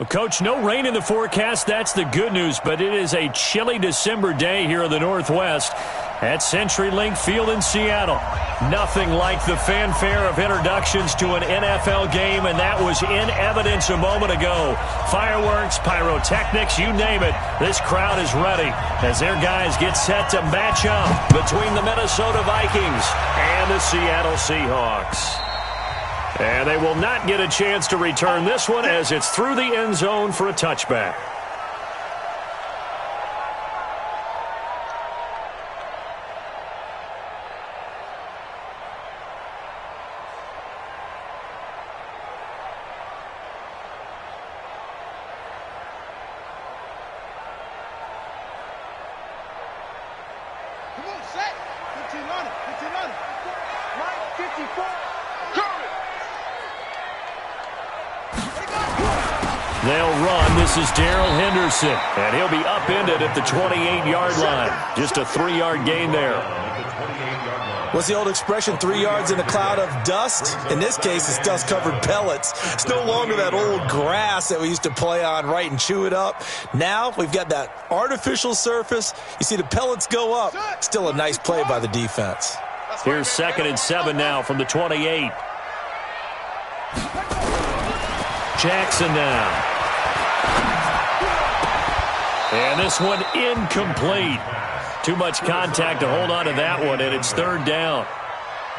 Well, Coach, no rain in the forecast. That's the good news, but it is a chilly December day here in the Northwest at CenturyLink Field in Seattle. Nothing like the fanfare of introductions to an NFL game, and that was in evidence a moment ago. Fireworks, pyrotechnics, you name it. This crowd is ready as their guys get set to match up between the Minnesota Vikings and the Seattle Seahawks. And they will not get a chance to return this one as it's through the end zone for a touchback. Come on, set. 15 on it. 15 on it. Right, 54. They'll run. This is Darrell Henderson, and he'll be upended at the 28-yard line. Just a 3-yard gain there. What's the old expression, 3 yards in a cloud of dust? In this case, it's dust-covered pellets. It's no longer that old grass that we used to play on, right, and chew it up. Now we've got that artificial surface. You see the pellets go up. Still a nice play by the defense. Here's 2nd and 7 now from the 28. Jackson now. And this one incomplete. Too much contact to hold on to that one, and it's 3rd down.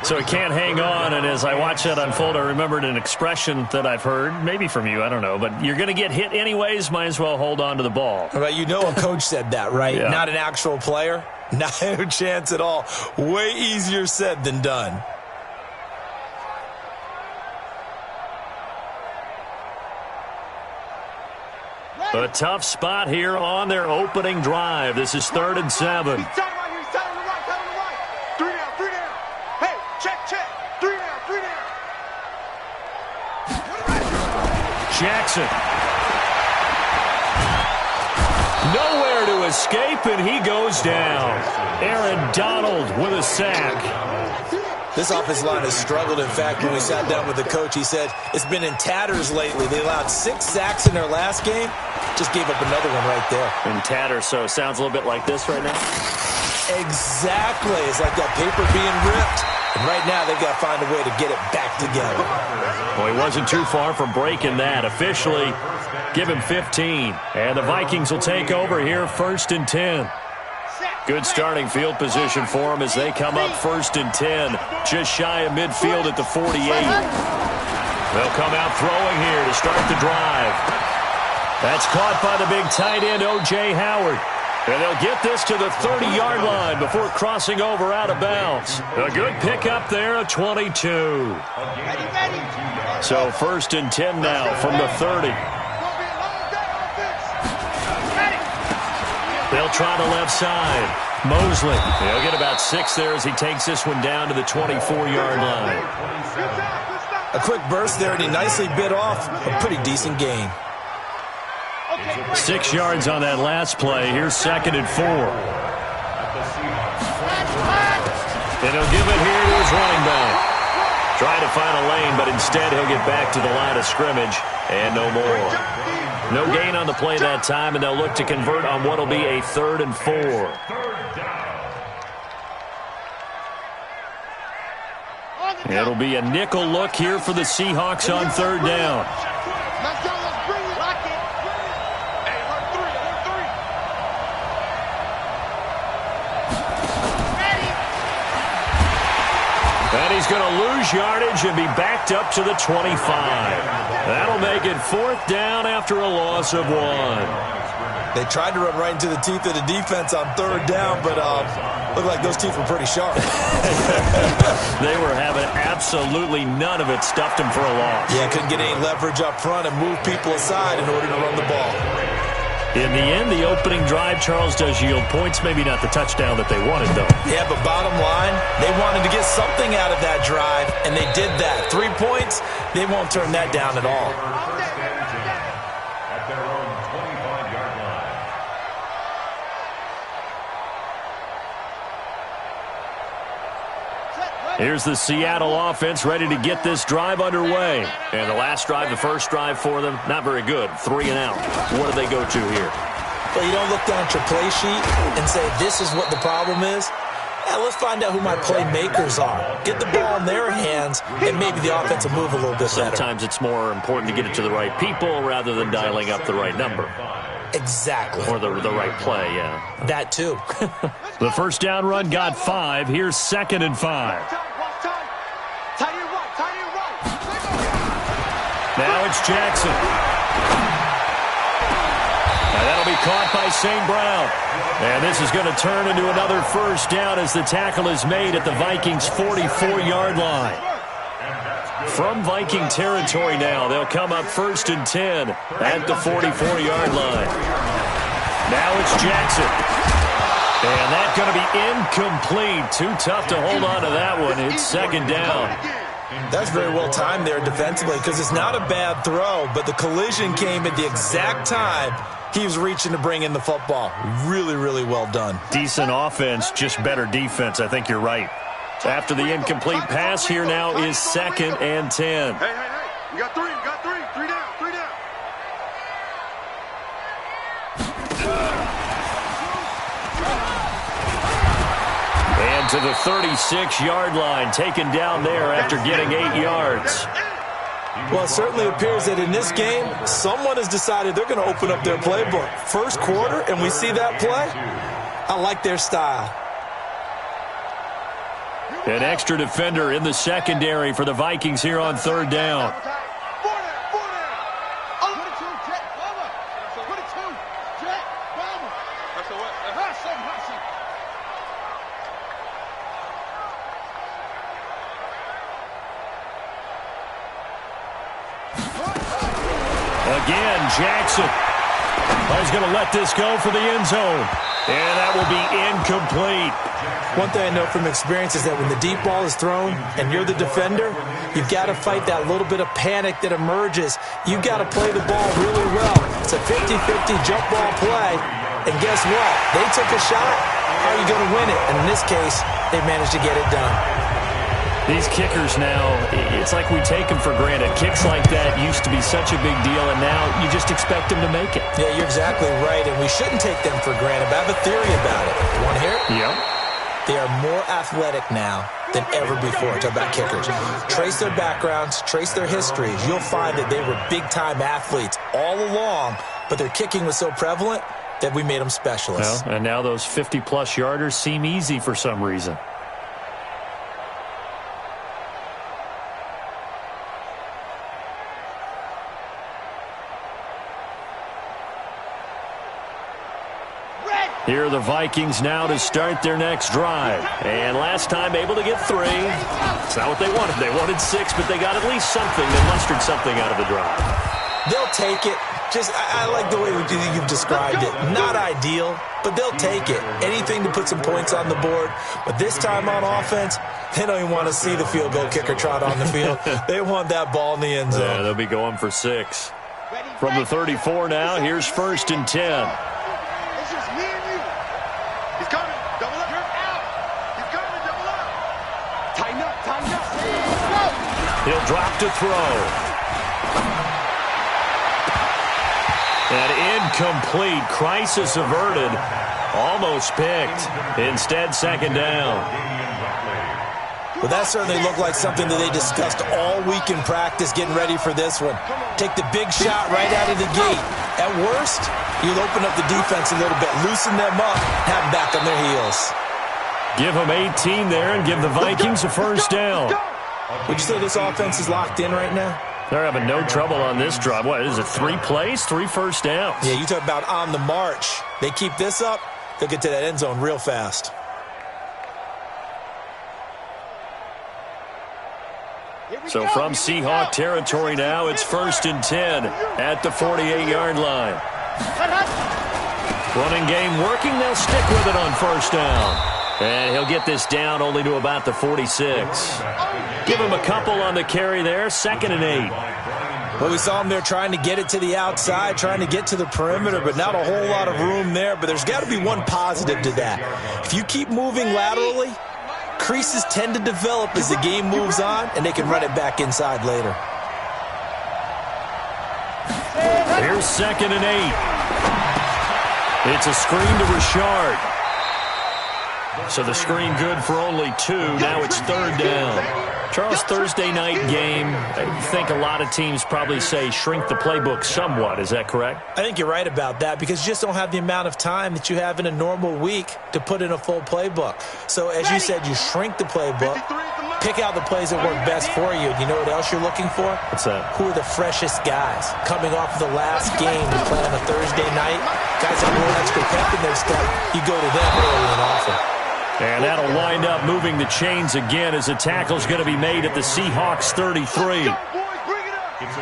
So it can't hang on, and as I watch that unfold, I remembered an expression that I've heard, maybe from you, I don't know, but you're going to get hit anyways, might as well hold on to the ball. Right, you know a coach said that, right? Yeah. Not an actual player. No chance at all. Way easier said than done. A tough spot here on their opening drive. This is 3rd and 7. He's tight right here. He's tight on the right. Tight on the right. 3 down. 3 down. Hey, check, check. 3 down. 3 down. Jackson. Nowhere to escape, and he goes down. Aaron Donald with a sack. This offensive line has struggled. In fact, when we sat down with the coach, he said it's been in tatters lately. They allowed 6 sacks in their last game. Just gave up another one right there. In tatters, so it sounds a little bit like this right now. Exactly. It's like that paper being ripped. And right now, they've got to find a way to get it back together. Well, he wasn't too far from breaking that. Officially, give him 15. And the Vikings will take over here, 1st and 10. Good starting field position for them as they come up 1st and 10. Just shy of midfield at the 48. They'll come out throwing here to start the drive. That's caught by the big tight end, O.J. Howard. And they'll get this to the 30-yard line before crossing over out of bounds. A good pickup there, a 22. So 1st and 10 now from the 30. They'll try the left side. Mosley. He'll get about 6 there as he takes this one down to the 24-yard line. A quick burst there, and he nicely bit off a pretty decent gain. 6 yards on that last play. Here's 2nd and 4. And he'll give it here to his running back. Trying to find a lane, but instead he'll get back to the line of scrimmage and no more. No gain on the play that time, and they'll look to convert on what will be a 3rd and 4. It'll be a nickel look here for the Seahawks on 3rd down. And he's going to lose yardage and be backed up to the 25. That'll make it 4th down after a loss of 1. They tried to run right into the teeth of the defense on 3rd down, but looked like those teeth were pretty sharp. They were having absolutely none of it, stuffed them for a loss. Yeah, couldn't get any leverage up front and move people aside in order to run the ball. In the end, the opening drive, Charles, does yield points. Maybe not the touchdown that they wanted, though. Yeah, but bottom line, they wanted to get something out of that drive, and they did that. 3 points, they won't turn that down at all. At their own 25-yard line. Here's the Seattle offense ready to get this drive underway. And the last drive, the first drive for them, not very good. 3 and out. What do they go to here? Well, you don't look down at your play sheet and say, this is what the problem is. Yeah, let's find out who my playmakers are. Get the ball in their hands, and maybe the offense will move a little bit better. Sometimes it's more important to get it to the right people rather than dialing up the right number. Exactly. Or the right play, yeah. That too. The first down run got 5. Here's 2nd and 5. Now it's Jackson. And that'll be caught by St. Brown. And this is going to turn into another first down as the tackle is made at the Vikings' 44-yard line. From Viking territory now, they'll come up 1st and 10 at the 44-yard line. Now it's Jackson. And that's going to be incomplete. Too tough to hold on to that one. It's 2nd down. That's very well timed there defensively because it's not a bad throw, but the collision came at the exact time he was reaching to bring in the football. Really, really well done. Decent offense, just better defense. I think you're right. After the incomplete pass, here now is 2nd and 10. Hey. You got 3. You got 3. 3 down. 3 down. And to the 36-yard line, taken down there after getting 8 yards. Well, it certainly appears that in this game, someone has decided they're going to open up their playbook. First quarter, and we see that play. I like their style. An extra defender in the secondary for the Vikings here on 3rd down. Again, Jackson. He's going to let this go for the end zone. And that will be incomplete. One thing I know from experience is that when the deep ball is thrown and you're the defender, you've got to fight that little bit of panic that emerges. You've got to play the ball really well. It's a 50-50 jump ball play. And guess what? They took a shot. How are you going to win it? And in this case, they managed to get it done. These kickers now, it's like we take them for granted. Kicks like that used to be such a big deal, and now you just expect them to make it. Yeah, you're exactly right, and we shouldn't take them for granted. But I have a theory about it. You want to hear it? Yep. They are more athletic now than ever before. Talk about kickers. Trace their backgrounds, trace their histories. You'll find that they were big-time athletes all along, but their kicking was so prevalent that we made them specialists. Well, and now those 50-plus yarders seem easy for some reason. Here are the Vikings now to start their next drive. And last time able to get 3. It's not what they wanted. They wanted 6, but they got at least something. They mustered something out of the drive. They'll take it. I like the way you've described it. Not ideal, but they'll take it. Anything to put some points on the board. But this time on offense, they don't even want to see the field goal kicker trot on the field. They want that ball in the end zone. Yeah, they'll be going for 6. From the 34 now, here's 1st and 10. He'll drop to throw. And incomplete. Crisis averted. Almost picked. Instead, 2nd down. Well, that certainly looked like something that they discussed all week in practice getting ready for this one. Take the big shot right out of the gate. At worst, you'll open up the defense a little bit, loosen them up, have them back on their heels. Give them 18 there and give the Vikings a first down. Would you say this offense is locked in right now? They're having no trouble on this drive. What is it, 3 plays, 3 first downs? Yeah, you talk about on the march. They keep this up, they'll get to that end zone real fast. So from Seahawk territory now, it's 1st and 10 at the 48-yard line. Running game working. They'll stick with it on 1st down. And he'll get this down only to about the 46. Give him a couple on the carry there. 2nd and 8. Well, we saw him there trying to get it to the outside, trying to get to the perimeter, but not a whole lot of room there. But there's got to be one positive to that. If you keep moving laterally, creases tend to develop as the game moves on, and they can run it back inside later. Here's 2nd and 8. It's a screen to Richard. So the screen good for only 2. Now it's 3rd down. Charles, Thursday night game, I think a lot of teams probably say shrink the playbook somewhat. Is that correct? I think you're right about that because you just don't have the amount of time that you have in a normal week to put in a full playbook. So as you said, you shrink the playbook, pick out the plays that work best for you. You know what else you're looking for? What's that? Who are the freshest guys coming off the last game to play on a Thursday night? Guys that have a little extra pep in their step, you go to them early and often. And that'll wind up moving the chains again as the tackle's going to be made at the Seahawks 33.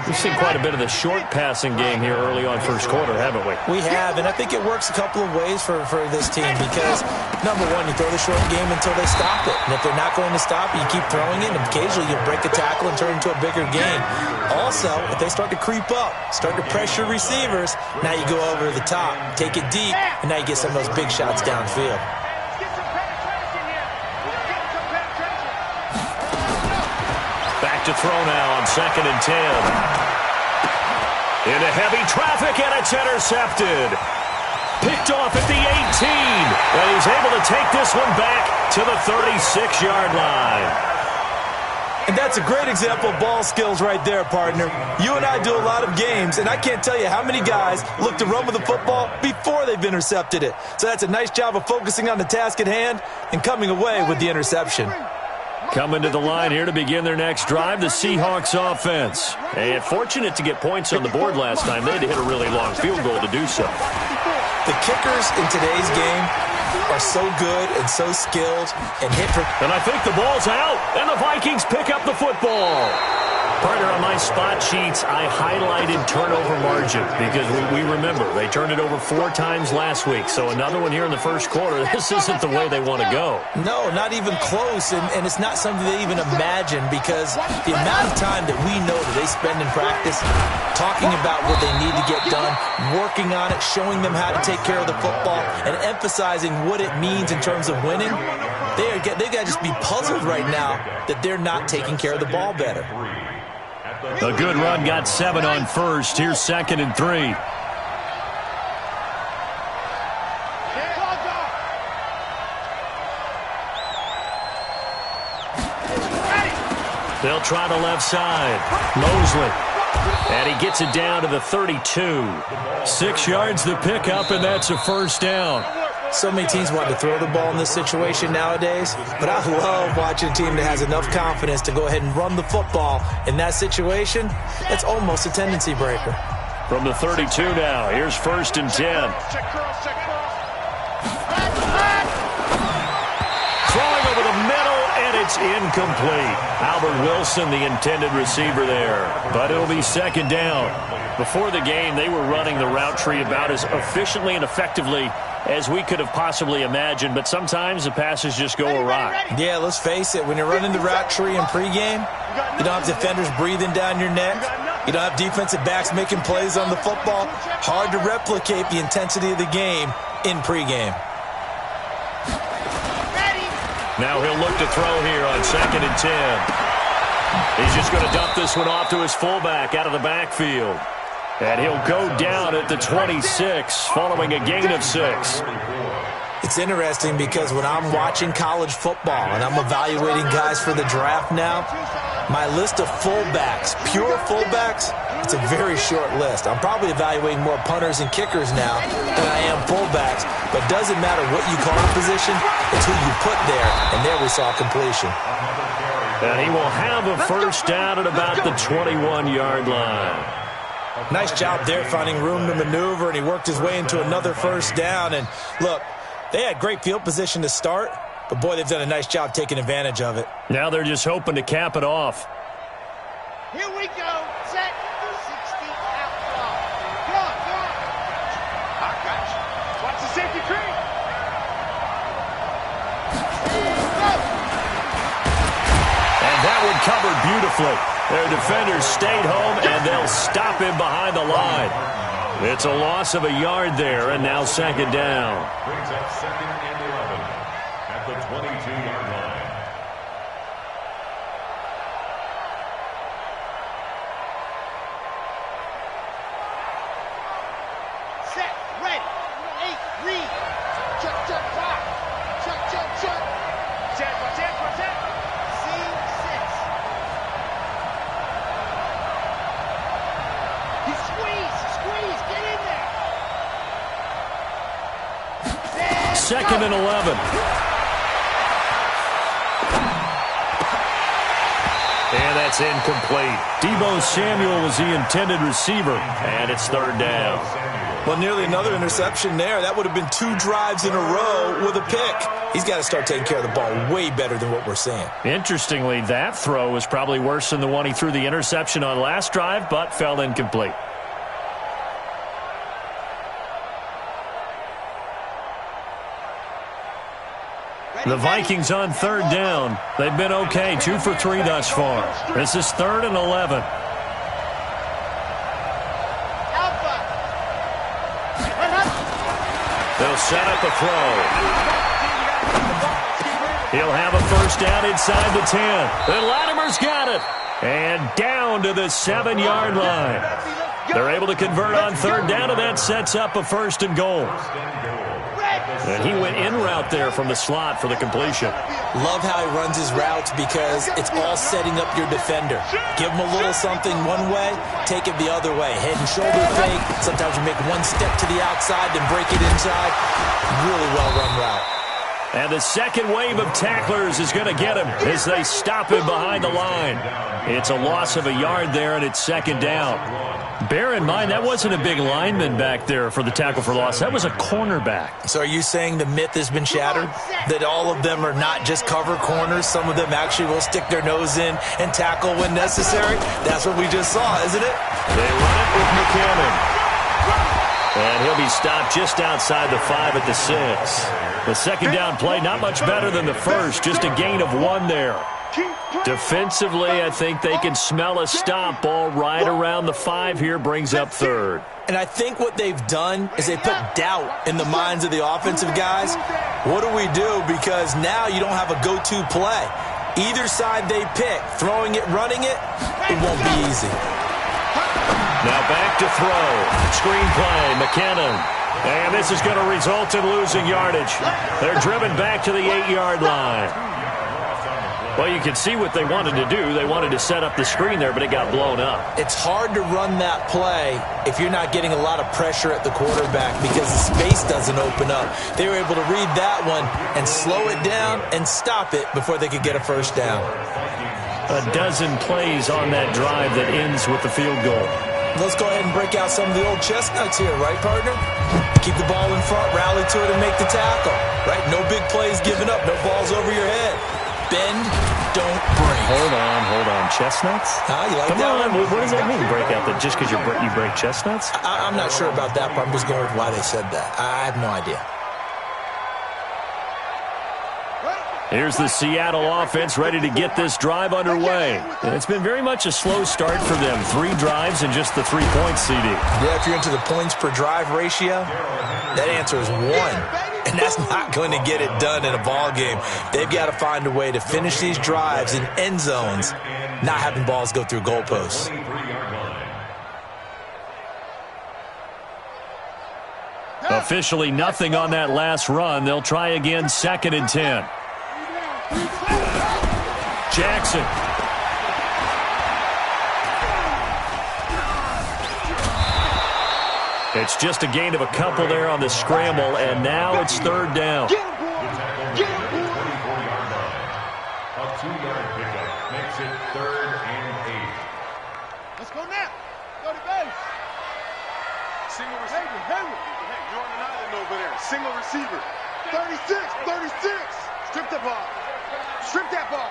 We've seen quite a bit of the short passing game here early on first quarter, haven't we? We have, and I think it works a couple of ways for this team because, number one, you throw the short game until they stop it. And if they're not going to stop it, you keep throwing it, and occasionally you'll break a tackle and turn it into a bigger game. Also, if they start to creep up, start to pressure receivers, now you go over the top, take it deep, and now you get some of those big shots downfield. To throw now on 2nd and 10. Into heavy traffic, and it's intercepted. Picked off at the 18. And he's able to take this one back to the 36-yard line. And that's a great example of ball skills right there, partner. You and I do a lot of games, and I can't tell you how many guys look to run with the football before they've intercepted it. So that's a nice job of focusing on the task at hand and coming away with the interception. Coming to the line here to begin their next drive, the Seahawks offense. And fortunate to get points on the board last time. They had to hit a really long field goal to do so. The kickers in today's game are so good and so skilled and hit for... And I think the ball's out, and the Vikings pick up the football. Partner, on my spot sheets, I highlighted turnover margin because we remember they turned it over 4 times last week. So another one here in the first quarter. This isn't the way they want to go. No, not even close, and it's not something they even imagine because the amount of time that we know that they spend in practice talking about what they need to get done, working on it, showing them how to take care of the football, and emphasizing what it means in terms of winning, they got to just be puzzled right now that they're not taking care of the ball better. A good run got 7 on first. Here's 2nd and 3. They'll try the left side. Mosley. And he gets it down to the 32. 6 yards the pickup, and that's a first down. So many teams want to throw the ball in this situation nowadays, but I love watching a team that has enough confidence to go ahead and run the football. In that situation, it's almost a tendency breaker. From the 32 now, here's 1st and 10. Throwing over the middle, and it's incomplete. Albert Wilson, the intended receiver there, but it'll be 2nd down. Before the game, they were running the route tree about as efficiently and effectively as we could have possibly imagined, but sometimes the passes just go awry. Yeah, let's face it, when you're running the route tree in pregame, you don't have defenders breathing down your neck. You don't have defensive backs making plays on the football. Hard to replicate the intensity of the game in pregame. Now he'll look to throw here on 2nd and 10. He's just going to dump this one off to his fullback out of the backfield. And he'll go down at the 26 following a gain of 6. It's interesting because when I'm watching college football and I'm evaluating guys for the draft now, my list of fullbacks, pure fullbacks, it's a very short list. I'm probably evaluating more punters and kickers now than I am fullbacks, but it doesn't matter what you call the position, it's who you put there, and there we saw completion. And he will have a first down at about the 21-yard line. Nice job there finding room to maneuver, and he worked his way into another first down. And look, they had great field position to start, but boy, they've done a nice job taking advantage of it. Now they're just hoping to cap it off. Here we go. Set. 60 outlaw. Go on, go on. I got you. Watch the safety cream. And that one covered beautifully. Their defenders stayed home, and they'll stop him behind the line. It's a loss of a yard there, and now 2nd down. Brings up 2nd and 11 at the 22-yard line. 2nd and 11. And that's incomplete. Deebo Samuel was the intended receiver, and it's 3rd down. Well, nearly another interception there. That would have been 2 drives in a row with a pick. He's got to start taking care of the ball way better than what we're seeing. Interestingly, that throw was probably worse than the one he threw the interception on last drive, but fell incomplete. The Vikings on 3rd down. They've been okay, 2 for 3 thus far. This is 3rd and 11. They'll set up a throw. He'll have a first down inside the 10. And Latimer's got it. And down to the 7-yard line. They're able to convert on 3rd down, and that sets up a 1st and goal. And he went in route there from the slot for the completion. Love how he runs his routes because it's all setting up your defender. Give him a little something one way, take it the other way. Head and shoulder fake. Sometimes you make one step to the outside, then break it inside. Really well-run route. And the second wave of tacklers is going to get him as they stop him behind the line. It's a loss of a yard there, and it's 2nd down. Bear in mind, that wasn't a big lineman back there for the tackle for loss. That was a cornerback. So are you saying the myth has been shattered? That all of them are not just cover corners? Some of them actually will stick their nose in and tackle when necessary? That's what we just saw, isn't it? They run it with McCammon. And he'll be stopped just outside the 5 at the 6. The 2nd down play, not much better than the first. Just a gain of 1 there. Defensively, I think they can smell a stop. Ball right around the 5 here, brings up 3rd. And I think what they've done is they put doubt in the minds of the offensive guys. What do we do? Because now you don't have a go-to play. Either side they pick, throwing it, running it, it won't be easy. Now back to throw. Screen play, McKinnon. And this is going to result in losing yardage. They're driven back to the 8-yard line. Well, you can see what they wanted to do. They wanted to set up the screen there, but it got blown up. It's hard to run that play if you're not getting a lot of pressure at the quarterback because the space doesn't open up. They were able to read that one and slow it down and stop it before they could get a first down. A dozen plays on that drive that ends with the field goal. Let's go ahead and break out some of the old chestnuts here, right, partner? Keep the ball in front, rally to it, and make the tackle, right? No big plays given up, no balls over your head. Bend, don't break. Hold on. Chestnuts? You like Come that on, one? what does that mean, break out? That just because you break chestnuts? I'm not sure about that, but I'm just going with why they said that. I have no idea. Here's the Seattle offense ready to get this drive underway. And it's been very much a slow start for them. 3 drives and just the 3 points, CD. Yeah, if you're into the points per drive ratio, that answer is 1. And that's not going to get it done in a ball game. They've got to find a way to finish these drives in end zones, not having balls go through goalposts. Officially nothing on that last run. They'll try again, 2nd and 10. Jackson. It's just a gain of a couple there on the scramble, and now it's 3rd down. A 2-yard pickup makes it 3rd and 8. Let's go now. Go to base. Single receiver. Hey, you're on an island over there. Single receiver. 36. Strip the ball. Strip that ball.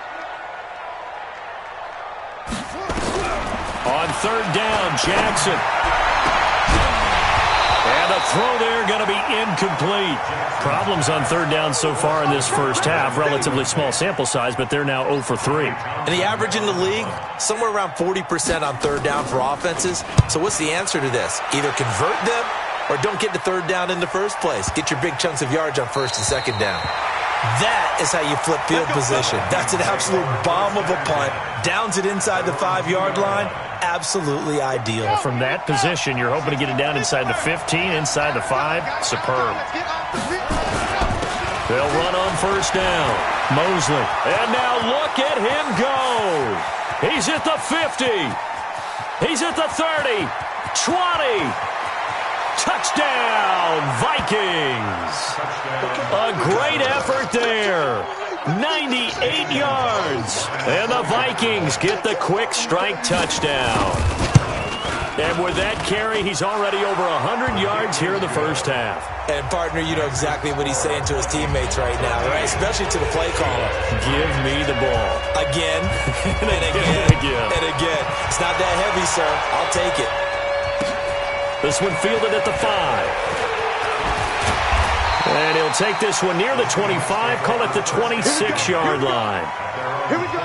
On 3rd down, Jackson. And a throw there going to be incomplete. Problems on 3rd down so far in this first half. Relatively small sample size, but they're now 0 for 3. And the average in the league, somewhere around 40% on 3rd down for offenses. So what's the answer to this? Either convert them or don't get to 3rd down in the first place. Get your big chunks of yards on 1st and 2nd down. That is how you flip field position. That's an absolute bomb of a punt. Downs it inside the 5-yard line. Absolutely ideal. From that position, you're hoping to get it down inside the 15, inside the 5. Superb. They'll run on 1st down. Mosley. And now look at him go. He's at the 50. He's at the 30. 20. Touchdown, Vikings! A great effort there. 98 yards. And the Vikings get the quick strike touchdown. And with that carry, he's already over 100 yards here in the first half. And, partner, you know exactly what he's saying to his teammates right now, right? Especially to the play caller. Give me the ball. Again, and again, and again. It's not that heavy, sir. I'll take it. This one fielded at the 5. And he'll take this one near the 25, call it the 26-yard line. Here we go.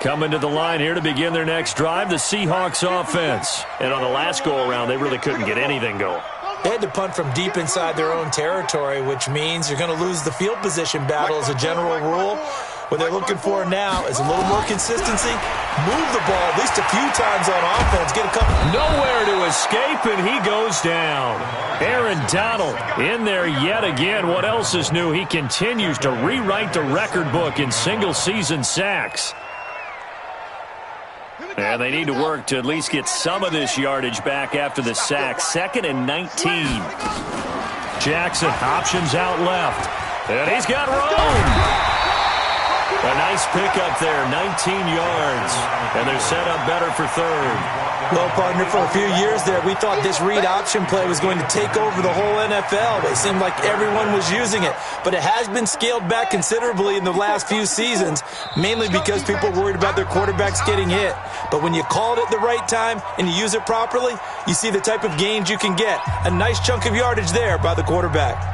Coming to the line here to begin their next drive, the Seahawks offense. And on the last go-around, they really couldn't get anything going. They had to punt from deep inside their own territory, which means you're going to lose the field position battle as a general rule. What they're looking for now is a little more consistency. Move the ball at least a few times on offense. Get a couple. Nowhere to escape, and he goes down. Aaron Donald in there yet again. What else is new? He continues to rewrite the record book in single-season sacks. And they need to work to at least get some of this yardage back after the sack. 2nd and 19. Jackson options out left. And he's got room. A nice pickup there, 19 yards. And they're set up better for 3rd. Well, partner, for a few years there, we thought this read option play was going to take over the whole NFL. It seemed like everyone was using it. But it has been scaled back considerably in the last few seasons, mainly because people are worried about their quarterbacks getting hit. But when you call it at the right time and you use it properly, you see the type of gains you can get. A nice chunk of yardage there by the quarterback.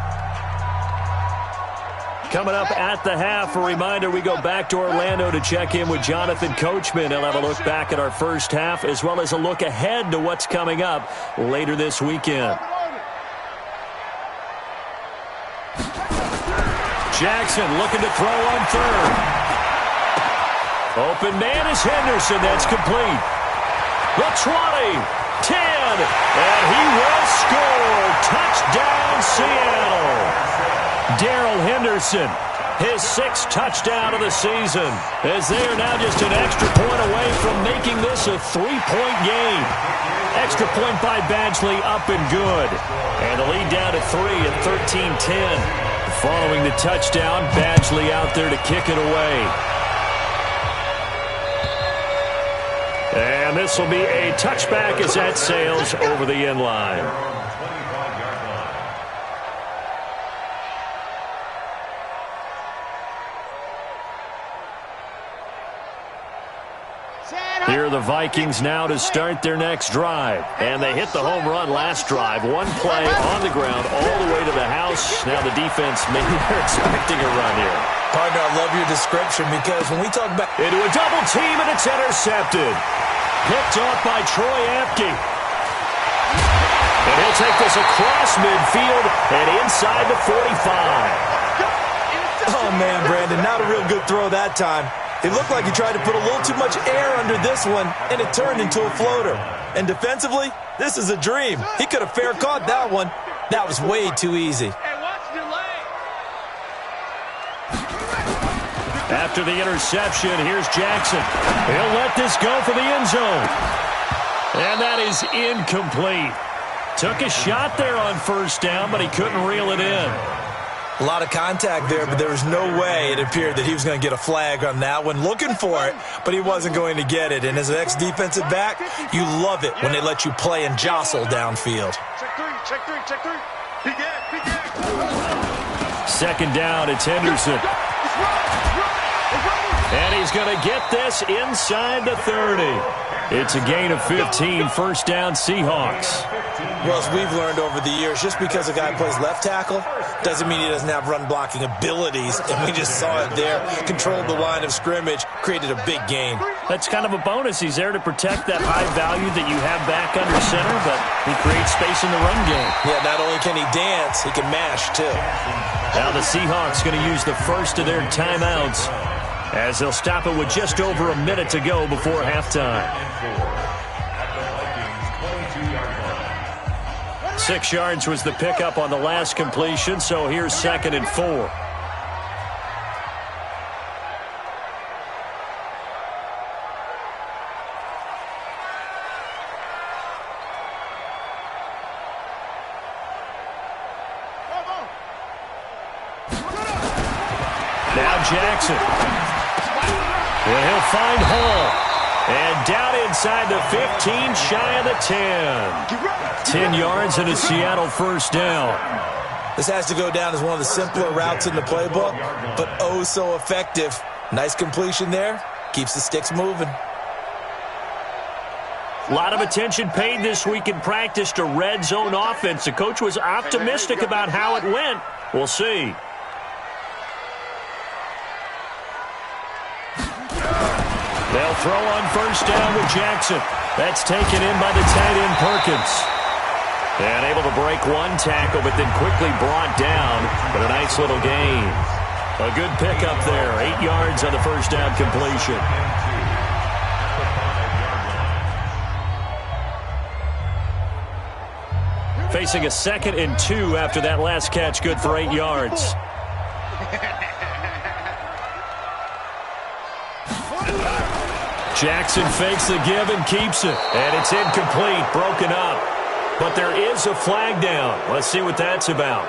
Coming up at the half, a reminder, we go back to Orlando to check in with Jonathan Coachman. He'll have a look back at our first half as well as a look ahead to what's coming up later this weekend. Jackson looking to throw on 3rd. Open man is Henderson. That's complete. The 20, 10, and he will score. Touchdown, Seattle. Darrell Henderson, his 6th touchdown of the season, as they are now just an extra point away from making this a 3-point game. Extra point by Badgley, up and good. And the lead down to 3 at 13-10. Following the touchdown, Badgley out there to kick it away. And this will be a touchback as that sails over the end line. Here are the Vikings now to start their next drive. And they hit the home run last drive. One play on the ground all the way to the house. Now the defense, maybe they're expecting a run here. Partner, I love your description because when we talk about... Into a double team, and it's intercepted. Picked off by Troy Apke. And he'll take this across midfield and inside the 45. Oh, man, Brandon, not a real good throw that time. It looked like he tried to put a little too much air under this one, and it turned into a floater. And defensively, this is a dream. He could have fair caught that one. That was way too easy. After the interception, here's Jackson. He'll let this go for the end zone. And that is incomplete. Took a shot there on 1st down, but he couldn't reel it in. A lot of contact there, but there was no way it appeared that he was going to get a flag on that one. Looking for it, but he wasn't going to get it. And as an ex-defensive back, you love it when they let you play and jostle downfield. Check three. He get. 2nd down, it's Henderson. And he's going to get this inside the 30. It's a gain of 15, 1st down Seahawks. Well, as we've learned over the years, just because a guy plays left tackle doesn't mean he doesn't have run-blocking abilities. And we just saw it there. Controlled the line of scrimmage, created a big gain. That's kind of a bonus. He's there to protect that high value that you have back under center, but he creates space in the run game. Yeah, not only can he dance, he can mash, too. Now the Seahawks going to use the first of their timeouts as they'll stop it with just over a minute to go before halftime. 6 yards was the pickup on the last completion, so here's 2nd and 4. Now Jackson. Well, he'll find Hall. And down inside the 15, shy of the 10. 10 yards and a Seattle first down. This has to go down as one of the simpler routes in the playbook, but oh so effective. Nice completion there. Keeps the sticks moving. A lot of attention paid this week in practice to red zone offense. The coach was optimistic about how it went. We'll see. They'll throw on first down with Jackson. That's taken in by the tight end Perkins. And able to break one tackle, but then quickly brought down. But a nice little gain. A good pickup there. 8 yards on the first down completion. Facing a 2nd and 2 after that last catch. Good for 8 yards. Jackson fakes the give and keeps it. And it's incomplete, broken up. But there is a flag down. Let's see what that's about.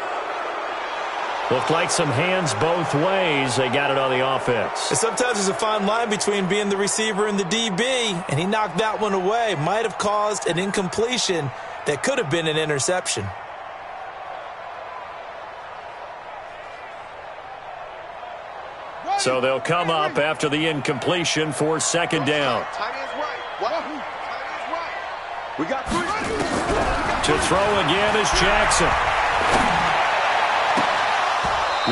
Looked like some hands both ways. They got it on the offense. And sometimes there's a fine line between being the receiver and the DB, and he knocked that one away. Might have caused an incompletion that could have been an interception. So they'll come up after the incompletion for 2nd down. We got 3. To throw again is Jackson.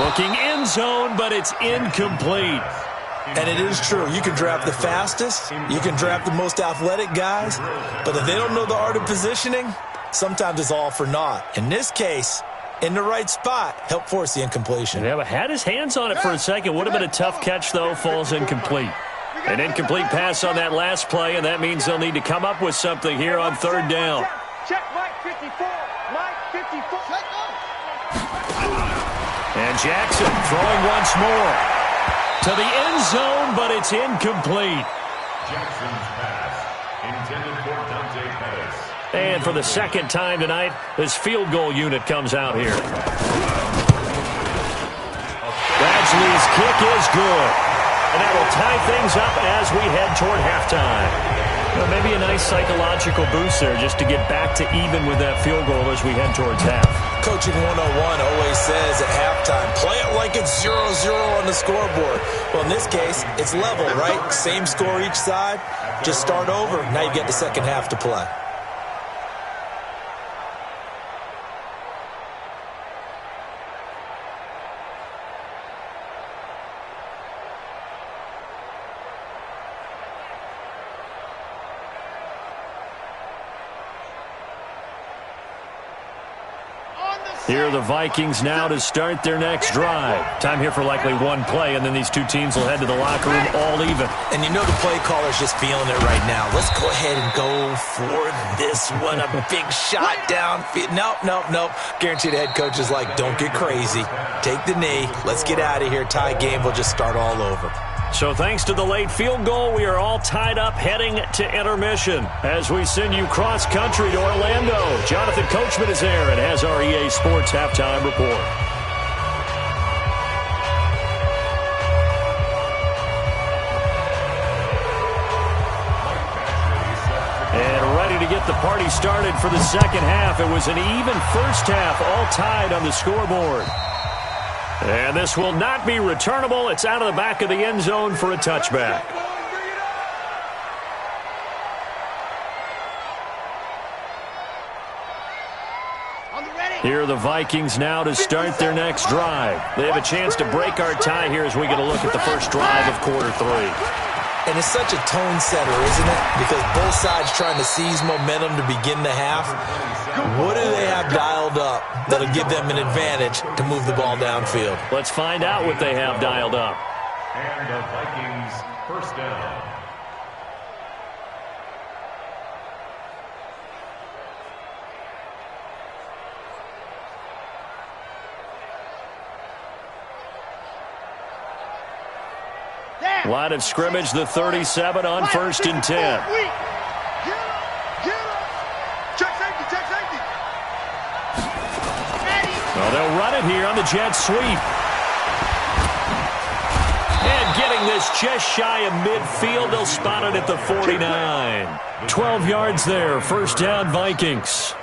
Looking end zone, but it's incomplete. And it is true. You can draft the fastest. You can draft the most athletic guys. But if they don't know the art of positioning, sometimes it's all for naught. In this case, in the right spot, helped force the incompletion. Yeah, but had his hands on it for a second. Would have been a tough catch, though. Falls incomplete. An incomplete pass on that last play, and that means they'll need to come up with something here on 3rd down. Check Mike 54. Mike 54. And Jackson throwing once more. To the end zone, but it's incomplete. Jackson's pass intended for Dante Pettis. And for the 2nd time tonight, this field goal unit comes out here. Badgley's kick is good. And that will tie things up as we head toward halftime. Well, maybe a nice psychological boost there just to get back to even with that field goal as we head towards half. Coaching 101 always says at halftime, play it like it's 0-0 on the scoreboard. Well, in this case, it's level, right? Same score each side. Just start over. Now you get the second half to play. Here are the Vikings now to start their next drive. Time here for likely one play, and then these two teams will head to the locker room all even. And you know the play caller's just feeling it right now. Let's go ahead and go for this one. A big shot down. Nope. Guarantee the head coach is like, don't get crazy. Take the knee. Let's get out of here. Tie game. We'll just start all over. So thanks to the late field goal, we are all tied up heading to intermission as we send you cross-country to Orlando. Jonathan Coachman is there and has our EA Sports halftime report. And ready to get the party started for the second half. It was an even first half, all tied on the scoreboard. And this will not be returnable. It's out of the back of the end zone for a touchback. Here are the Vikings now to start their next drive. They have a chance to break our tie here as we get a look at the first drive of quarter 3. And it's such a tone setter, isn't it? Because both sides trying to seize momentum to begin the half. What do they have dialed up that'll give them an advantage to move the ball downfield? Let's find out what they have dialed up. And the Vikings first down. Line of scrimmage, the 37 on 1st and 10. Get up. Check safety, check safety. Well, they'll run it here on the jet sweep. And getting this just shy of midfield, they'll spot it at the 49. 12 yards there, first down Vikings.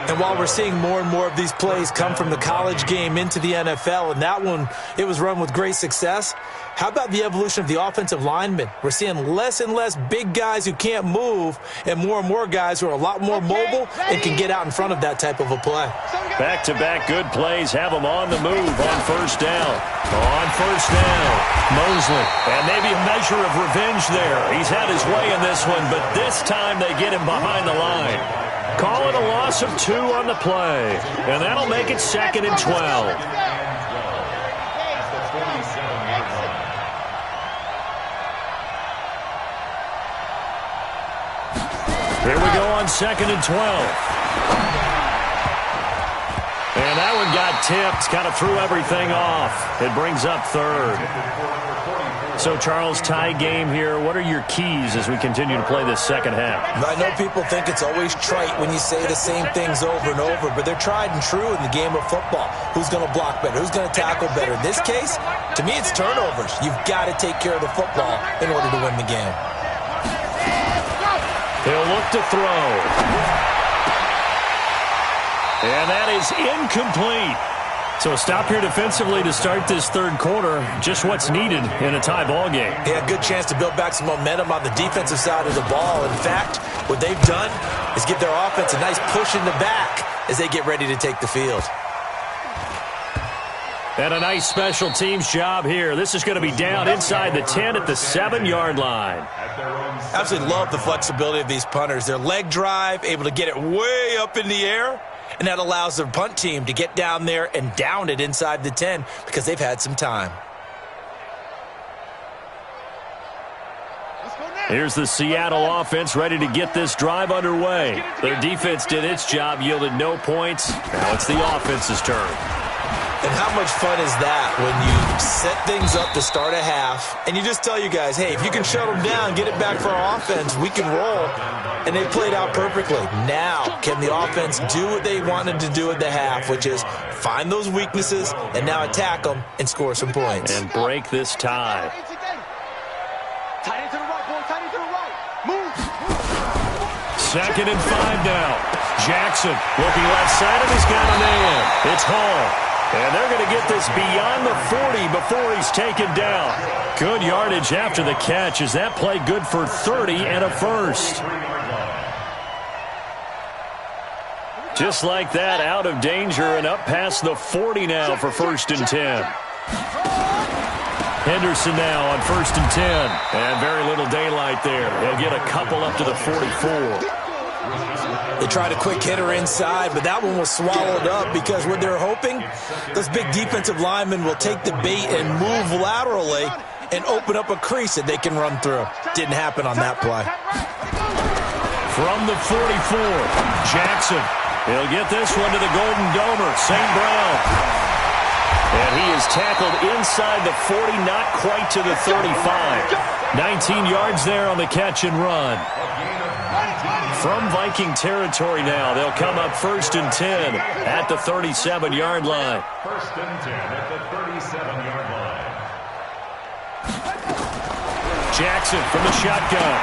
And while we're seeing more and more of these plays come from the college game into the NFL, and that one, it was run with great success, how about the evolution of the offensive linemen? We're seeing less and less big guys who can't move and more guys who are a lot more mobile and can get out in front of that type of a play. Back-to-back good plays have them on the move on first down. On first down, Mosley. And maybe a measure of revenge there. He's had his way in this one, but this time they get him behind the line. Call it a loss of 2 on the play. And that'll make it 2nd and 12. Here we go on 2nd and 12. And that one got tipped, kind of threw everything off. It brings up 3rd. So, Charles, tie game here. What are your keys as we continue to play this second half? I know people think it's always trite when you say the same things over and over, but they're tried and true in the game of football. Who's going to block better? Who's going to tackle better? In this case, to me, it's turnovers. You've got to take care of the football in order to win the game. He'll look to throw. And that is incomplete. So a stop here defensively to start this third quarter. Just what's needed in a tie ball game. Yeah, good chance to build back some momentum on the defensive side of the ball. In fact, what they've done is give their offense a nice push in the back as they get ready to take the field. And a nice special teams job here. This is going to be down inside the 10 at the 7-yard line. Absolutely love the flexibility of these punters. Their leg drive, able to get it way up in the air, and that allows their punt team to get down there and down it inside the 10 because they've had some time. Here's the Seattle offense ready to get this drive underway. Their defense did its job, yielded no points. Now it's the offense's turn. And how much fun is that when you set things up to start a half and you just tell you guys, hey, if you can shut them down, get it back for our offense, we can roll. And they played out perfectly. Now, can the offense do what they wanted to do at the half, which is find those weaknesses and now attack them and score some points. And break this tie. Tight end to the right, boy. Tight end to the right. Move. 2nd and 5 now. Jackson looking left side, and he's got a man. It's Hall. And they're going to get this beyond the 40 before he's taken down. Good yardage after the catch. Is that play good for 30 and a first? Just like that, out of danger and up past the 40 now for 1st and 10. Henderson now on 1st and 10. And very little daylight there. He'll get a couple up to the 44. They tried a quick hitter inside, but that one was swallowed up because what they're hoping, those big defensive linemen will take the bait and move laterally and open up a crease that they can run through. Didn't happen on that play. From the 44, Jackson. He'll get this one to the Golden Domer, St. Brown. And he is tackled inside the 40, not quite to the 35. 19 yards there on the catch and run. From Viking territory now, they'll come up 1st and 10 at the 37-yard line. 1st and 10 at the 37-yard line. Jackson from the shotgun.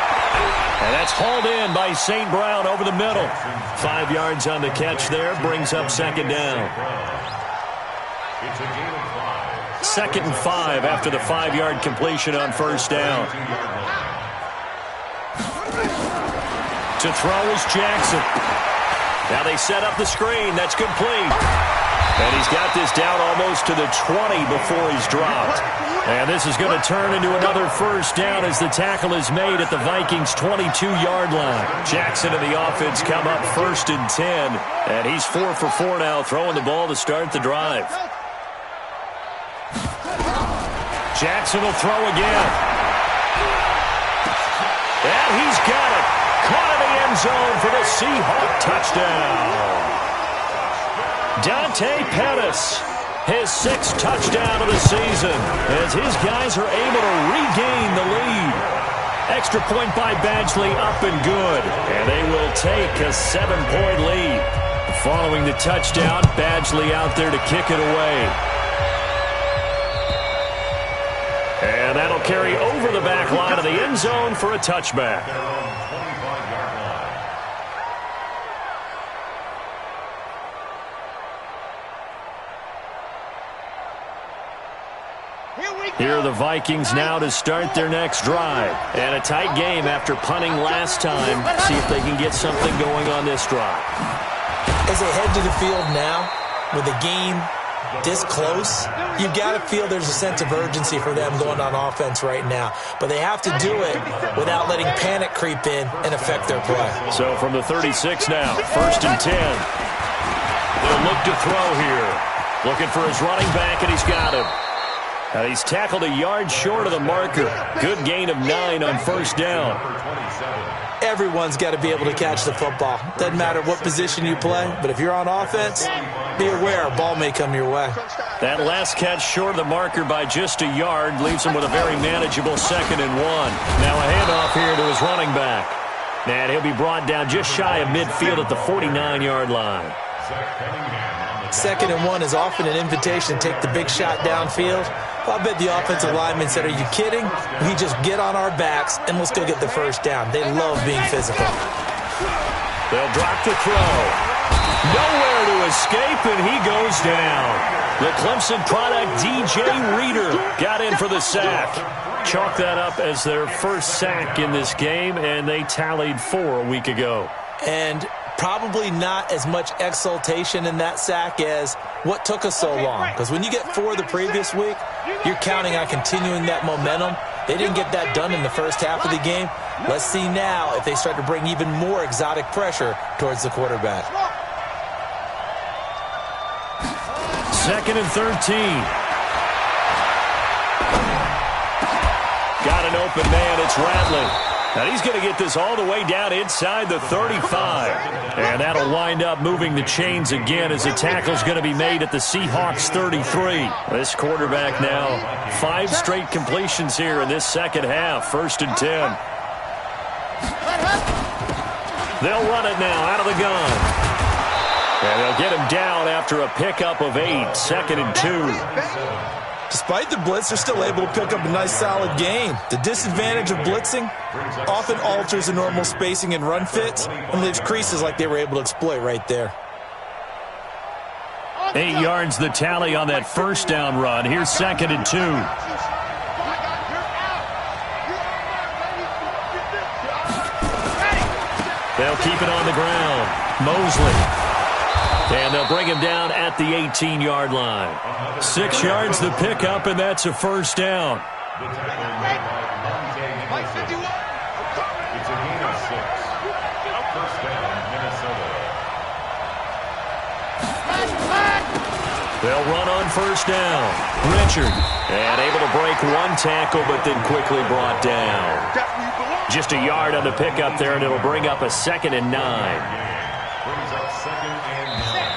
And that's hauled in by St. Brown over the middle. 5 yards on the catch there, brings up 2nd down. It's a gain of 5. 2nd and 5 after the 5-yard completion on 1st down. To throw is Jackson. Now they set up the screen. That's complete. And he's got this down almost to the 20 before he's dropped. And this is going to turn into another first down as the tackle is made at the Vikings' 22-yard line. Jackson and the offense come up 1st and 10. And he's 4 for 4 now, throwing the ball to start the drive. Jackson will throw again. And he's got it. Caught in the end zone for the Seahawk touchdown. Dante Pettis His 6th touchdown of the season as his guys are able to regain the lead. Extra point by Badgley up and good. And they will take a 7-point lead. Following the touchdown, Badgley out there to kick it away. And that'll carry over the back line of the end zone for a touchback. Here are the Vikings now to start their next drive. And a tight game after punting last time. See if they can get something going on this drive. As they head to the field now, with the game this close, you've got to feel there's a sense of urgency for them going on offense right now. But they have to do it without letting panic creep in and affect their play. So from the 36 now, 1st and 10. They'll look to throw here. Looking for his running back, and he's got him. He's tackled a yard short of the marker. Good gain of 9 on 1st down. Everyone's got to be able to catch the football. Doesn't matter what position you play, but if you're on offense, be aware a ball may come your way. That last catch short of the marker by just a yard leaves him with a very manageable 2nd and 1. Now a handoff here to his running back. And he'll be brought down just shy of midfield at the 49-yard line. 2nd and 1 is often an invitation to take the big shot downfield. Well, I bet the offensive lineman said, are you kidding? We just get on our backs and let's go get the 1st down. They love being physical. They'll drop the throw. Nowhere to escape, and he goes down. The Clemson product, DJ Reader, got in for the sack. Chalk that up as their first sack in this game, and they tallied 4 a week ago. And probably not as much exultation in that sack as what took us so long. Because when you get 4 the previous week, you're counting on continuing that momentum. They didn't get that done in the first half of the game. Let's see now if they start to bring even more exotic pressure towards the quarterback. 2nd and 13. Got an open man. It's Radley. And he's going to get this all the way down inside the 35. And that'll wind up moving the chains again as the tackle's going to be made at the Seahawks 33. This quarterback now 5 straight completions here in this second half. 1st and 10. They'll run it now out of the gun. And they'll get him down after a pickup of 8. 2nd and 2. Despite the blitz, they're still able to pick up a nice, solid gain. The disadvantage of blitzing often alters the normal spacing and run fits and leaves creases like they were able to exploit right there. 8 yards the tally on that 1st down run. Here's 2nd and 2. They'll keep it on the ground. Mosley. And they'll bring him down at the 18-yard line. 6 yards the pickup, and that's a 1st down. It's a gain of 6. 1st down, Minnesota. They'll run on 1st down. Richard. And able to break 1 tackle, but then quickly brought down. Just a yard on the pickup there, and it'll bring up a 2nd and 9. Brings up 2nd and 9.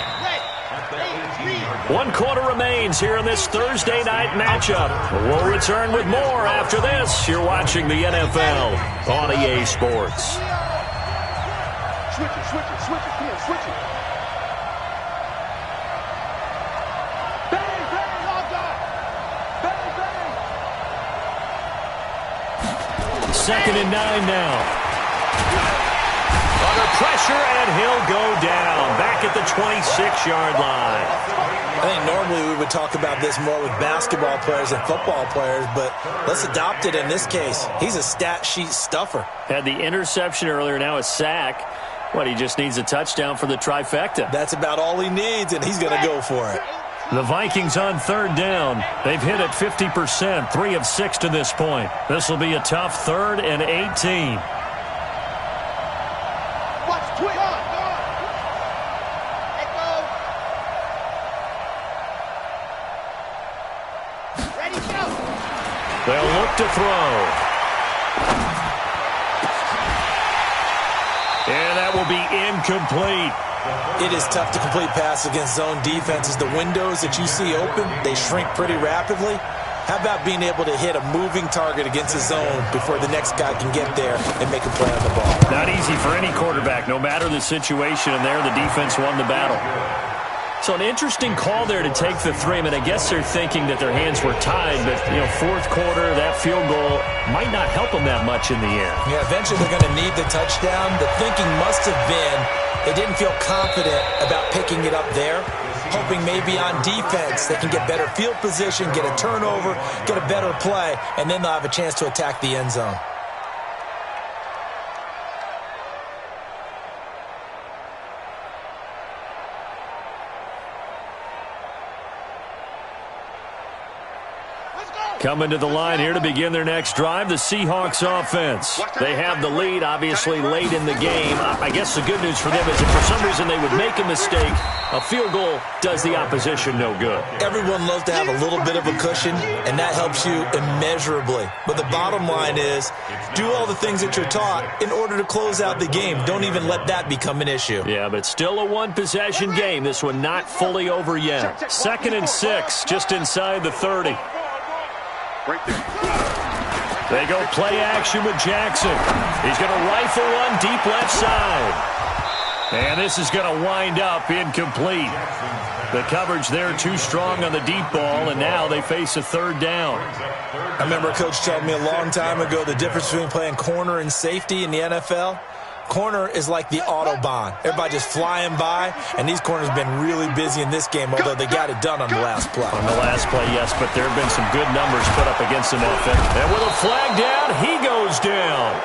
At the 18-yard line. 1 quarter remains here in this Thursday night matchup. We'll return with more after this. You're watching the NFL on EA Sports. Switch it. Come on, switch it. Bang, bang, all done. Bang, bang. 2nd and 9 now. Under pressure, and he'll go down. Back at the 26-yard line. I think normally we would talk about this more with basketball players and football players, but let's adopt it in this case. He's a stat sheet stuffer. Had the interception earlier, now a sack. What, he just needs a touchdown for the trifecta. That's about all he needs, and he's going to go for it. The Vikings on 3rd down. They've hit it 50%, 3 of 6 to this point. This will be a tough 3rd and 18. They'll look to throw. And that will be incomplete. It is tough to complete passes against zone defenses. The windows that you see open, they shrink pretty rapidly. How about being able to hit a moving target against a zone before the next guy can get there and make a play on the ball? Not easy for any quarterback, no matter the situation, and there the defense won the battle. So an interesting call there to take the 3. I mean, I guess they're thinking that their hands were tied, but, fourth quarter, that field goal might not help them that much in the end. Yeah, eventually they're going to need the touchdown. The thinking must have been they didn't feel confident about picking it up there, hoping maybe on defense they can get better field position, get a turnover, get a better play, and then they'll have a chance to attack the end zone. Coming to the line here to begin their next drive, the Seahawks offense. They have the lead, obviously, late in the game. I guess the good news for them is if for some reason they would make a mistake, a field goal does the opposition no good. Everyone loves to have a little bit of a cushion, and that helps you immeasurably. But the bottom line is, do all the things that you're taught in order to close out the game. Don't even let that become an issue. Yeah, but still a one-possession game. This one not fully over yet. 2nd and 6, just inside the 30. Right there. They go play action with Jackson. He's going to rifle one deep left side. And this is going to wind up incomplete. The coverage there too strong on the deep ball, and now they face a 3rd down. I remember a coach told me a long time ago the difference between playing corner and safety in the NFL. Corner is like the Autobahn. Everybody just flying by, and these corners have been really busy in this game, although they got it done on the last play. On the last play, yes, but there have been some good numbers put up against him. And with a flag down, he goes down.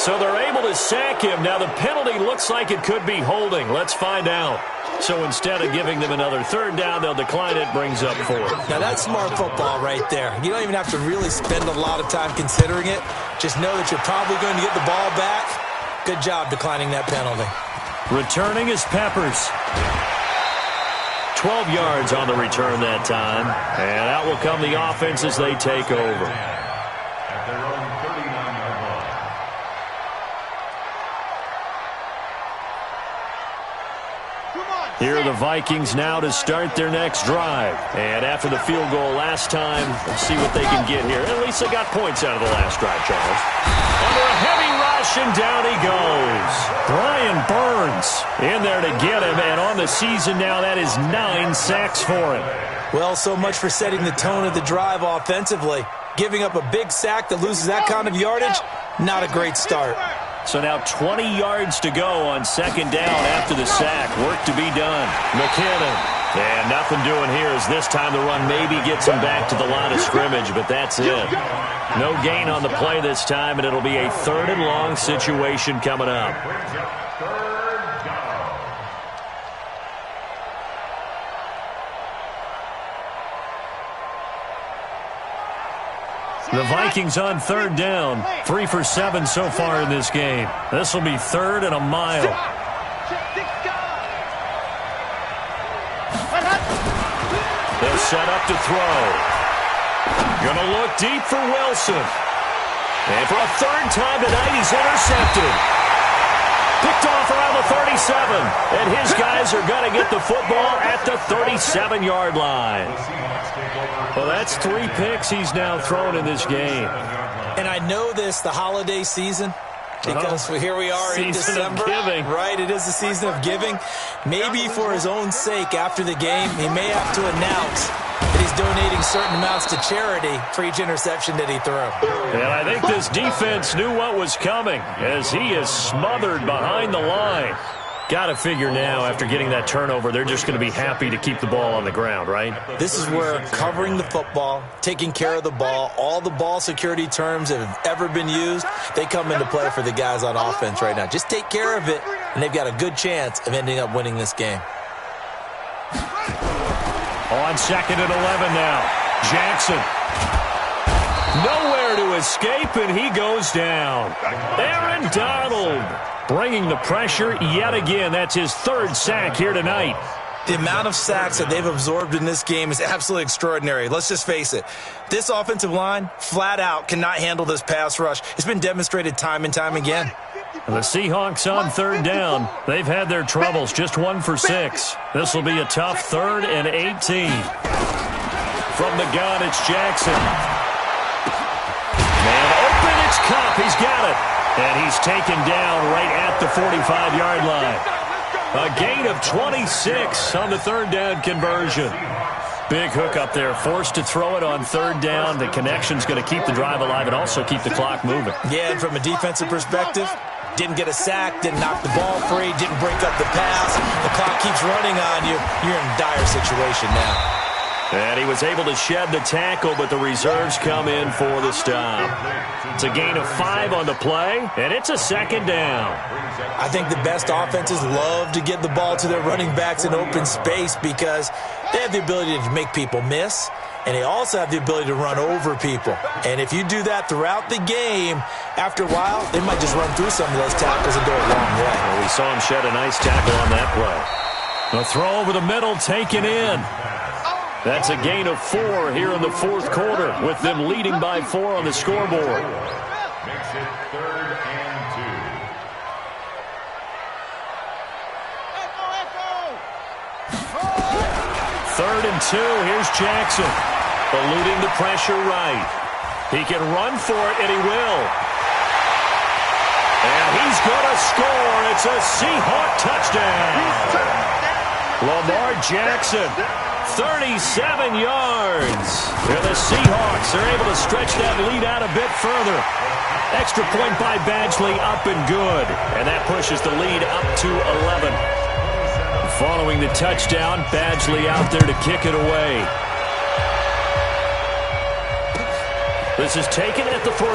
So they're able to sack him. Now the penalty looks like it could be holding. Let's find out. So instead of giving them another 3rd down, they'll decline it, brings up 4. Now that's smart football right there. You don't even have to really spend a lot of time considering it. Just know that you're probably going to get the ball back. Good job declining that penalty. Returning is Peppers. 12 yards on the return that time. And out will come the offense as they take over. At their own 39-yard line. Here are the Vikings now to start their next drive. And after the field goal last time, let's see what they can get here. At least they got points out of the last drive, Charles. Under a heavy rush, and down he goes. Brian Burns in there to get him, and on the season now, that is 9 sacks for him. Well, so much for setting the tone of the drive offensively. Giving up a big sack that loses that kind of yardage, not a great start. So now 20 yards to go on 2nd down after the sack. Work to be done. McKinnon. And nothing doing here as this time the run maybe gets him back to the line of scrimmage, but that's it. No gain on the play this time, and it'll be a 3rd and long situation coming up. The Vikings on 3rd down. 3 for 7 so far in this game. This will be 3rd and a mile. They'll set up to throw. Gonna look deep for Wilson. And for a 3rd time tonight, he's intercepted. Picked off around the 37. And his guys are going to get the football at the 37-yard line. Well, that's 3 picks he's now thrown in this game. And I know this, the holiday season, because here we are in December. Right, it is the season of giving. Maybe for his own sake after the game, he may have to announce that he's donating certain amounts to charity for each interception that he threw. And I think this defense knew what was coming as he is smothered behind the line. Got to figure now, after getting that turnover, they're just going to be happy to keep the ball on the ground, right? This is where covering the football, taking care of the ball, all the ball security terms that have ever been used, they come into play for the guys on offense right now. Just take care of it, and they've got a good chance of ending up winning this game. On 2nd and 11 now. Jackson. Nowhere to escape, and he goes down. Aaron Donald bringing the pressure yet again. That's his 3rd sack here tonight. The amount of sacks that they've absorbed in this game is absolutely extraordinary. Let's just face it. This offensive line, flat out, cannot handle this pass rush. It's been demonstrated time and time again. The Seahawks on third down. They've had their troubles, just 1 for 6. This will be a tough 3rd and 18. From the gun, it's Jackson. Man open, it's Cup. He's got it. And he's taken down right at the 45-yard line. A gain of 26 on the 3rd down conversion. Big hook up there, forced to throw it on 3rd down. The connection's going to keep the drive alive and also keep the clock moving. Yeah, and from a defensive perspective, didn't get a sack, didn't knock the ball free, didn't break up the pass. The clock keeps running on you. You're in a dire situation now. And he was able to shed the tackle, but the reserves come in for the stop. It's a gain of 5 on the play, and it's a 2nd down. I think the best offenses love to get the ball to their running backs in open space because they have the ability to make people miss, and they also have the ability to run over people. And if you do that throughout the game, after a while, they might just run through some of those tackles and go a long way. Well, we saw him shed a nice tackle on that play. The throw over the middle taken in. That's a gain of 4 here in the 4th quarter, with them leading by 4 on the scoreboard. Makes it 3rd and 2. 3rd and 2. Here's Jackson, eluding the pressure right. He can run for it, and he will. And he's going to score. It's a Seahawk touchdown. Lamar Jackson, 37 yards. And the Seahawks are able to stretch that lead out a bit further. Extra point by Badgley, up and good. And that pushes the lead up to 11. Following the touchdown, Badgley out there to kick it away. This is taken at the 3.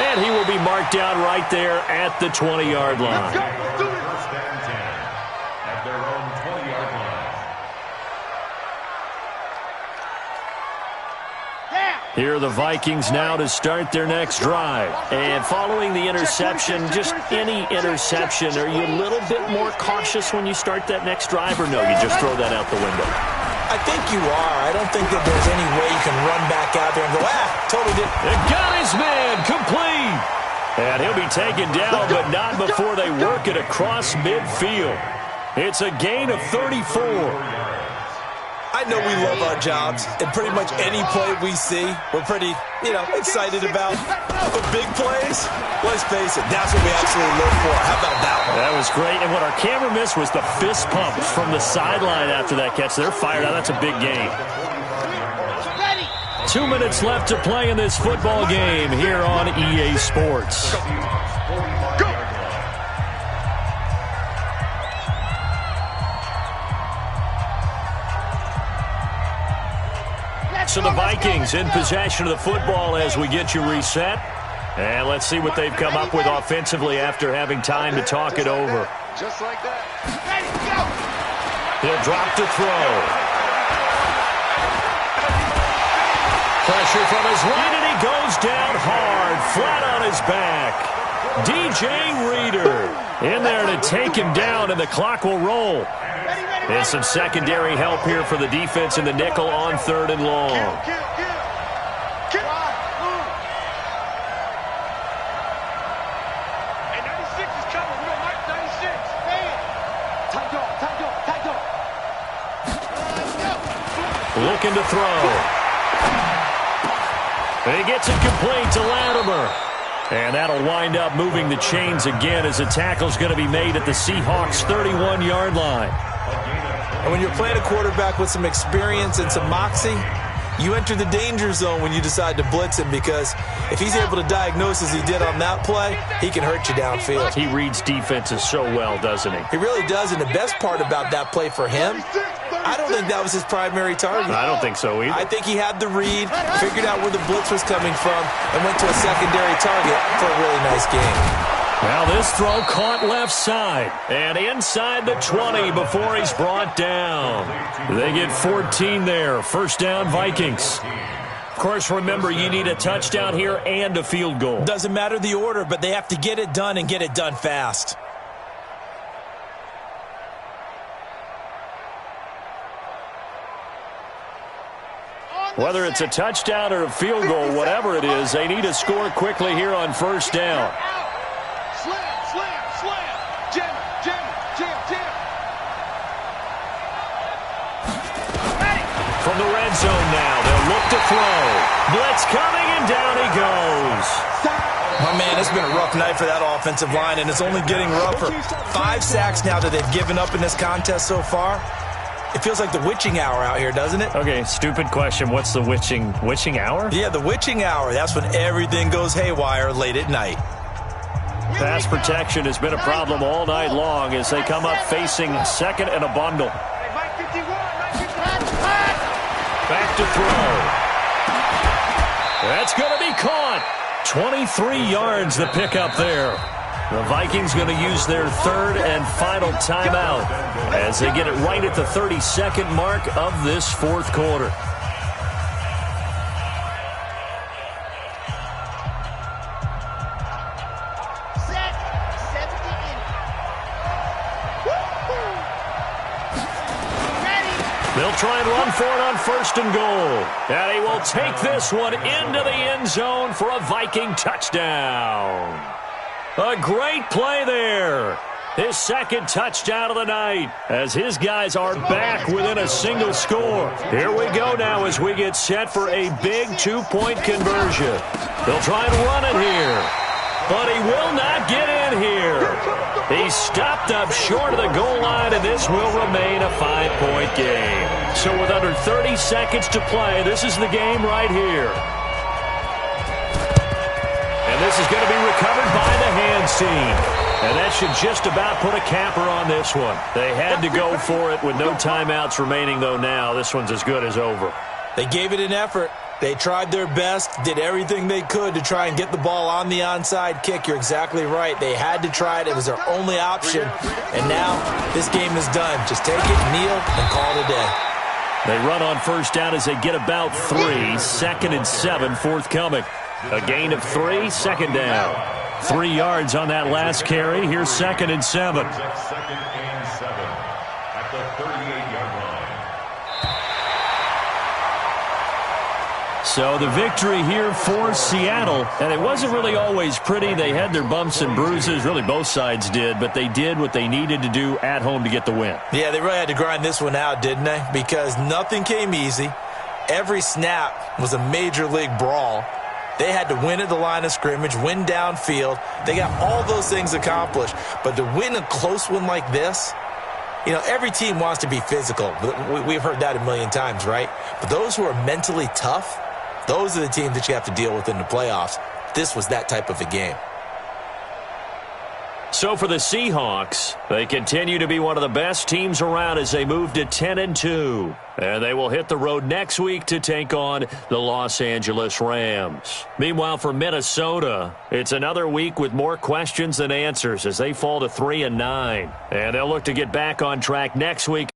And he will be marked down right there at the 20-yard line. First and 10 at their own 20-yard line. Here are the Vikings now to start their next drive. And following the interception, just any interception, are you a little bit more cautious when you start that next drive, or no, you just throw that out the window? I think you are. I don't think that there's any way you can run back out there and go, totally did. It got his man, complete. And he'll be taken down, but not before they work it across midfield. It's a gain of 34. I know we love our jobs, and pretty much any play we see, we're pretty, excited about. But big plays, let's face it, that's what we absolutely live for. How about that one? That was great, and what our camera missed was the fist pump from the sideline after that catch. They're fired out. That's a big gain. 2 minutes left to play in this football game here on EA Sports. So the Vikings in possession of the football as we get you reset. And let's see what they've come up with offensively after having time to talk it over. Just like that. He'll drop to throw. Pressure from his right, and he goes down hard, flat on his back. DJ Reader in there to take him down, and the clock will roll. And some secondary help here for the defense in the nickel on 3rd and long. Kill. Hey, 96 is coming. We don't like 96. Tight dog. Looking to throw. And he gets it complete to Latimer. And that'll wind up moving the chains again as the tackle's going to be made at the Seahawks' 31-yard line. And when you're playing a quarterback with some experience and some moxie, you enter the danger zone when you decide to blitz him, because if he's able to diagnose as he did on that play, he can hurt you downfield. He reads defenses so well, doesn't he? He really does, and the best part about that play for him, I don't think that was his primary target. I don't think so either. I think he had the read, figured out where the blitz was coming from, and went to a secondary target for a really nice game. Well, this throw caught left side and inside the 20 before he's brought down. They get 14 there. First down, Vikings. Of course, remember, you need a touchdown here and a field goal. Doesn't matter the order, but they have to get it done and get it done fast. Whether it's a touchdown or a field goal, whatever it is, they need to score quickly here on first down. Slam, slam, slam. Jam it, jam it, jam, jam. From the red zone now, they'll look to throw. Blitz coming, and down he goes. Oh, man, it's been a rough night for that offensive line, and it's only getting rougher. 5 sacks now that they've given up in this contest so far. It feels like the witching hour out here, doesn't it? Okay, stupid question. What's the witching hour? Yeah, the witching hour. That's when everything goes haywire late at night. Pass protection has been a problem all night long as they come up facing second and a bundle. Back to throw. That's going to be caught. 23 yards the pickup there. The Vikings going to use their third and final timeout as they get it right at the 32nd mark of this fourth quarter. They'll try and run for it on first and goal. And he will take this one into the end zone for a Viking touchdown. A great play there. His second touchdown of the night as his guys are back within a single score. Here we go now as we get set for a big 2-point conversion. They'll try and run it here, but he will not get in here. He's stopped up short of the goal line, and this will remain a 5-point game. So with under 30 seconds to play, this is the game right here. And this is going to be recovered by the hands team. And that should just about put a capper on this one. They had to go for it with no timeouts remaining, though now. This one's as good as over. They gave it an effort. They tried their best, did everything they could to try and get the ball on the onside kick. You're exactly right. They had to try it. It was their only option. And now this game is done. Just take it, kneel, and call it a day. They run on first down as they get about 3. 2nd and 7 forthcoming. A gain of 3, second down. 3 yards on that last carry. Here's 2nd and 7. 2nd and 7 at the 38-yard line. So the victory here for Seattle, and it wasn't really always pretty. They had their bumps and bruises, really both sides did, but they did what they needed to do at home to get the win. Yeah, they really had to grind this one out, didn't they? Because nothing came easy. Every snap was a major league brawl. They had to win at the line of scrimmage, win downfield. They got all those things accomplished. But to win a close one like this, you know, every team wants to be physical. We've heard that a million times, right? But those who are mentally tough, those are the teams that you have to deal with in the playoffs. This was that type of a game. So for the Seahawks, they continue to be one of the best teams around as they move to 10-2. And they will hit the road next week to take on the Los Angeles Rams. Meanwhile, for Minnesota, it's another week with more questions than answers as they fall to 3-9. And they'll look to get back on track next week.